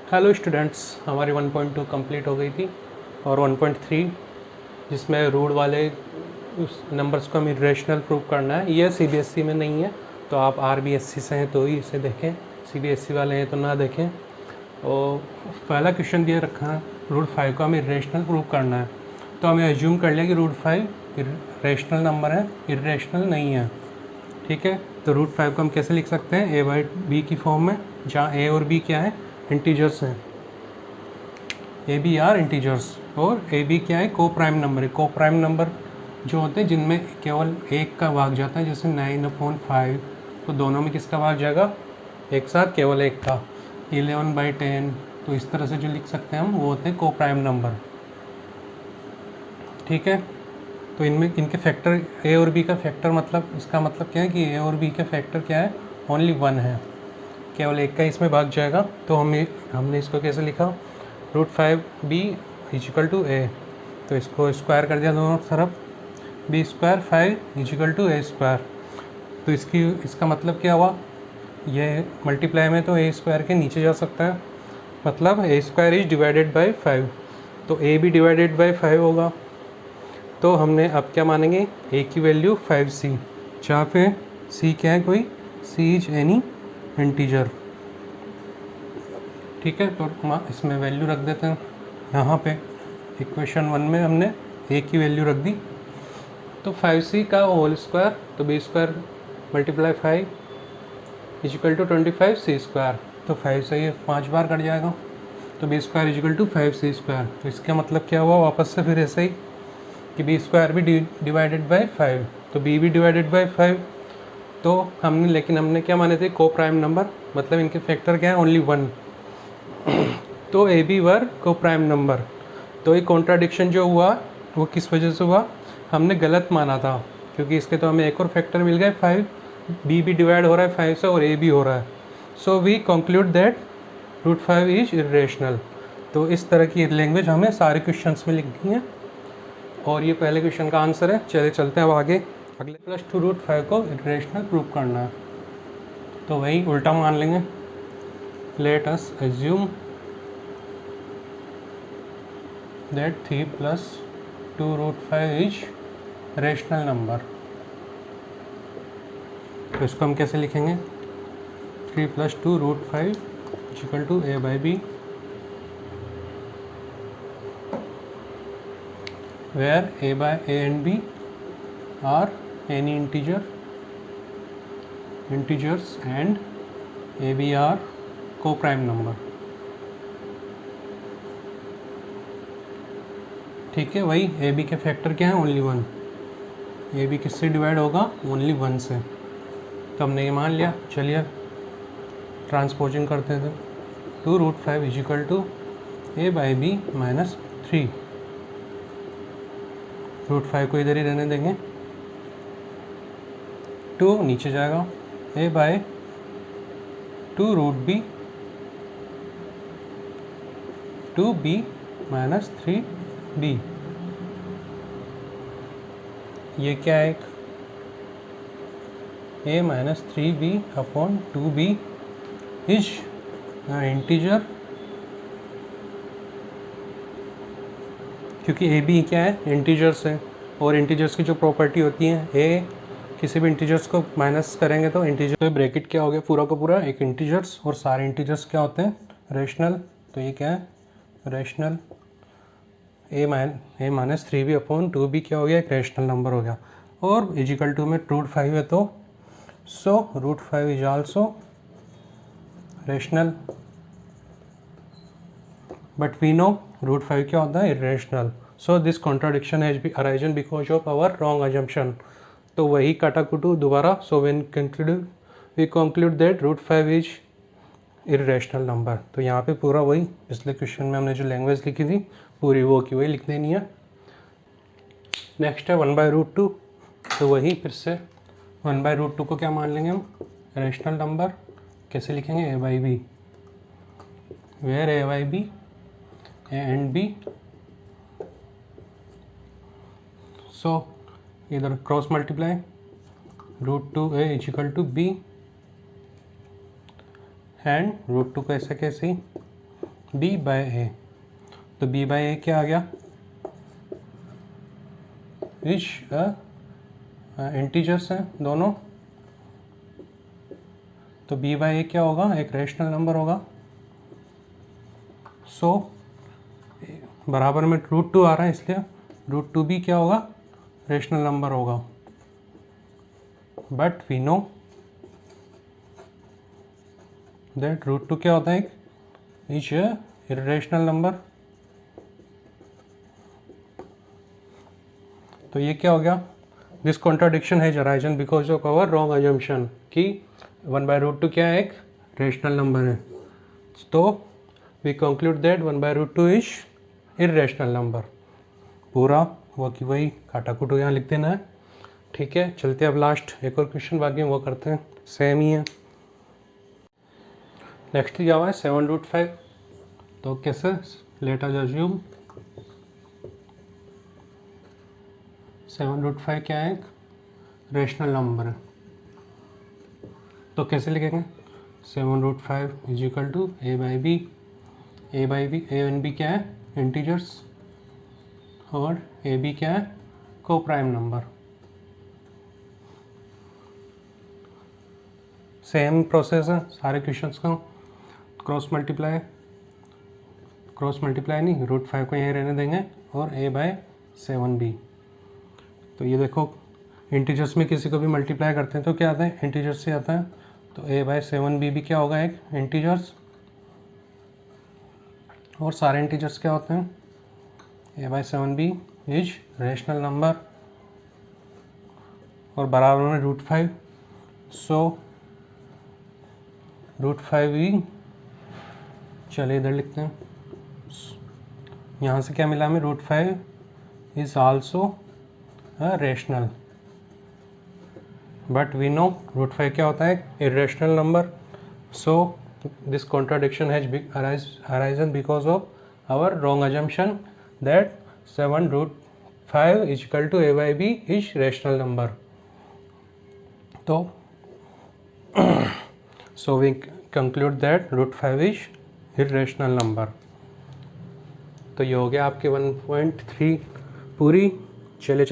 Hello students, हमारी 1.2 complete हो गई थी और 1.3 जिसमें रूट वाले उस नंबर्स को हमें इरेशनल प्रूव करना है। ये सीबीएसई में नहीं है, तो आप आरबीएसई से हैं तो ही इसे देखें, सीबीएसई वाले हैं तो ना देखें। और पहला क्वेश्चन दिया रखा है, रूट 5 को हमें इरेशनल प्रूव करना है। तो हमें एज्यूम कर लिया कि रूट 5 रेशनल नंबर है, इरेशनल नहीं है। ठीक है, तो रूट 5 को हम कैसे लिख सकते हैं? ए बाई बी की फॉर्म में, जहाँ ए और बी क्या है? इंटीजर्स हैं। ए बी आर इंटीजर्स और ए बी क्या है? को प्राइम नंबर है। को प्राइम नंबर जो होते हैं जिनमें केवल एक का भाग जाता है, जैसे 9/5, तो दोनों में किसका भाग जाएगा? एक साथ केवल एक का। 11/10, तो इस तरह से जो लिख सकते हैं हम, वो होते हैं को प्राइम नंबर। ठीक है, तो इनमें इनके फैक्टर ए और बी का फैक्टर, मतलब इसका मतलब क्या है कि ए और बी के फैक्टर क्या है? ओनली 1 है, केवल एक का इसमें भाग जाएगा। तो हमने इसको कैसे लिखा? रूट 5b इजिकल टू ए, तो इसको स्क्वायर कर दिया दोनों तरफ, B square 5 is equal to A square. तो इसका मतलब क्या हुआ? ये मल्टीप्लाई में तो ए स्क्वायर के नीचे जा सकता है, मतलब ए स्क्वायर इज डिवाइडेड बाई 5, तो ए भी डिवाइडेड बाई 5 होगा। तो हमने अब क्या मानेंगे? ए की वैल्यू 5c, जहाँ पे c क्या है? कोई c इज एनी इंटीजर। ठीक है, तो हम इसमें वैल्यू रख देते हैं। यहाँ पे इक्वेशन 1 में हमने ए की वैल्यू रख दी, तो 5c का होल स्क्वायर, तो B square multiply 5 is equal to 25c square, तो 5 से ये 5 बार कट जाएगा, तो B square equal to 5c square. तो इसका मतलब क्या हुआ? वापस से फिर ऐसे ही कि बी स्क्वायर भी डिवाइडेड बाई 5, तो बी भी डिवाइडेड बाई 5। तो हमने क्या माने थे? को प्राइम नंबर, मतलब इनके फैक्टर क्या है? ओनली 1। तो ए बी वर को प्राइम नंबर। तो ये कॉन्ट्राडिक्शन जो हुआ वो किस वजह से हुआ? हमने गलत माना था, क्योंकि इसके तो हमें एक और फैक्टर मिल गए 5, बी भी डिवाइड हो रहा है 5 से और ए भी हो रहा है। So we conclude that root 5 is irrational. तो इस तरह की लैंग्वेज हमें सारे क्वेश्चंस में लिखनी है, और ये पहले क्वेश्चन का आंसर है। चले चलते हैं अब आगे। अगले +2 रूट 5 को इरेशनल प्रूव करना है, तो वही उल्टा मान लेंगे। Let us assume that 3 plus 2 root 5 is rational number. तो इसको हम कैसे लिखेंगे? 3 plus 2 root 5 equal to A by B, where A by A and B are any integers and A B are coprime number. ठीक है, वही A B के factor क्या है? ओनली 1। ए बी किससे डिवाइड होगा? ओनली 1 से। तो हमने ये मान लिया। चलिए ट्रांसपोजिंग करते थे। 2 root 5 is equal to A by B minus 3। Root 5 को इधर ही रहने देंगे, 2 नीचे जाएगा, A by 2 root B 2b minus 3b। ये क्या है? a minus 3b upon 2b is integer, क्योंकि ए बी क्या है? इंटीजर्स है, और इंटीजर्स की जो प्रॉपर्टी होती है, ए किसी भी इंटीजर्स को माइनस करेंगे तो इंटीजर, तो ब्रैकेट क्या हो गया? पूरा का पूरा एक इंटीजर्स, और सारे इंटीजर्स क्या होते हैं? रेशनल। तो ये क्या है? रेशनल। ए माइनस 3b अपॉन 2b क्या हो गया? एक रेशनल नंबर हो गया। और इजिकल टू में रूट 5 है, तो so root 5 is also rational. But we know root 5 क्या होता है? Irrational. So this contradiction has be arisen because of our wrong assumption. तो वही काटाकुटू दोबारा। So we conclude that root 5 is irrational number. तो यहाँ पे पूरा वही पिछले क्वेश्चन में हमने जो लैंग्वेज लिखी थी पूरी वो की वही लिख देनी है। नेक्स्ट है 1/√2। तो वही फिर से 1/√2 को क्या मान लेंगे हम? Rational number. कैसे लिखेंगे? A by B, where A by B A and B. So इधर cross multiply, √2a is equal to B, and √2 को ऐसे कैसे ही b बाय a। तो b बाय a क्या आ गया, इज इंटीजर्स हैं दोनों, तो b बाय a क्या होगा, एक रेशनल नंबर होगा। सो बराबर में √2 आ रहा है, इसलिए √2 भी क्या होगा, रेशनल नंबर होगा। बट वी नो दैट √2 क्या होता है, इज इरेशनल नंबर। तो ये क्या हो गया, this contradiction has arisen because of our wrong assumption कि 1/√2 क्या है, एक रेशनल नंबर है। तो we conclude that 1/√2 is irrational number. पूरा वो कि वही काटाकुट यहाँ लिख देना है। ठीक है, चलते अब लास्ट एक और क्वेश्चन बाकी वो करते हैं, सेम ही है। नेक्स्ट क्या हुआ है 7√5। तो कैसे, लेट अस अज्यूम 7√5 क्या है, एक रेशनल नंबर है। तो कैसे लिखेंगे, 7√5 is equal to a by B. a and b क्या है, इंटीजर्स, और ए बी क्या है, को प्राइम नंबर। सेम प्रोसेस है सारे क्वेश्चंस का, क्रॉस मल्टीप्लाई नहीं, √5 को यहीं रहने देंगे और a बाय 7b। तो ये देखो इंटीजर्स में किसी को भी मल्टीप्लाई करते हैं तो क्या आता है, इंटीजर्स से आता है। तो a बाय 7b भी क्या होगा, एक इंटीजर्स, और सारे इंटीजर्स क्या होते हैं, a by 7b is rational number, और बराबर में √5। सो √5 ही, चलिए इधर लिखते हैं, यहाँ से क्या मिला हमें, √5 is also rational, but we know √5 क्या होता है, irrational number. So this contradiction has arisen because of our wrong assumption that 7√5 is equal to a by b is rational number. तो so we conclude that √5 is irrational number। तो ये हो गया आपके 1.3 पूरी। चले